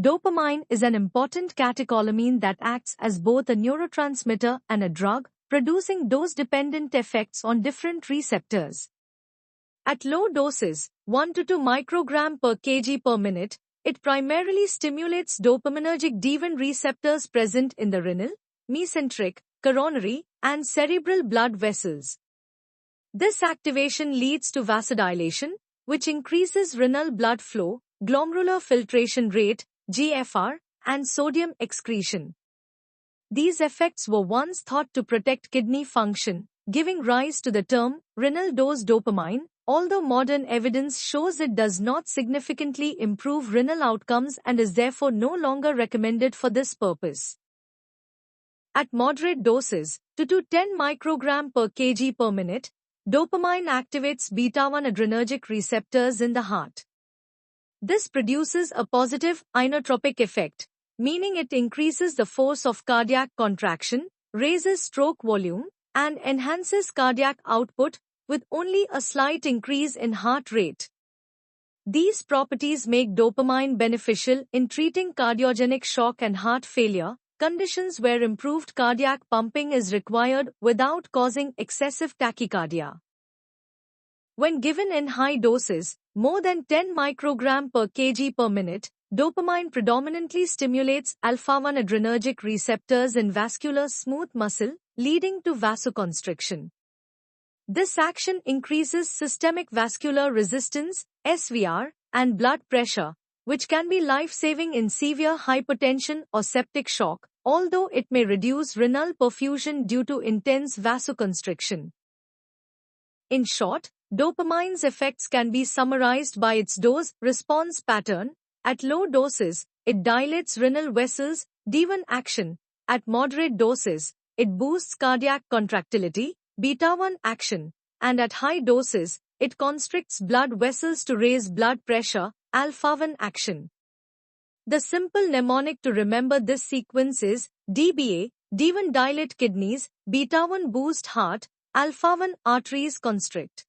Dopamine is an important catecholamine that acts as both a neurotransmitter and a drug, producing dose-dependent effects on different receptors. At low doses, 1 to 2 microgram per kg per minute, it primarily stimulates dopaminergic D1 receptors present in the renal, mesenteric, coronary, and cerebral blood vessels. This activation leads to vasodilation, which increases renal blood flow, glomerular filtration rate, GFR, and sodium excretion. These effects were once thought to protect kidney function, giving rise to the term renal dose dopamine, although modern evidence shows it does not significantly improve renal outcomes and is therefore no longer recommended for this purpose. At moderate doses, 2 to 10 microgram per kg per minute, dopamine activates beta-1 adrenergic receptors in the heart. This produces a positive inotropic effect, meaning it increases the force of cardiac contraction, raises stroke volume, and enhances cardiac output with only a slight increase in heart rate. These properties make dopamine beneficial in treating cardiogenic shock and heart failure, conditions where improved cardiac pumping is required without causing excessive tachycardia. When given in high doses, more than 10 microgram per kg per minute, dopamine predominantly stimulates alpha-1 adrenergic receptors in vascular smooth muscle, leading to vasoconstriction. This action increases systemic vascular resistance, SVR, and blood pressure, which can be life-saving in severe hypertension or septic shock, although it may reduce renal perfusion due to intense vasoconstriction. In short, dopamine's effects can be summarized by its dose-response pattern. At low doses, it dilates renal vessels, D1 action. At moderate doses, it boosts cardiac contractility, beta-1 action. And at high doses, it constricts blood vessels to raise blood pressure, alpha-1 action. The simple mnemonic to remember this sequence is DBA, D1 dilate kidneys, beta-1 boost heart, alpha-1 arteries constrict.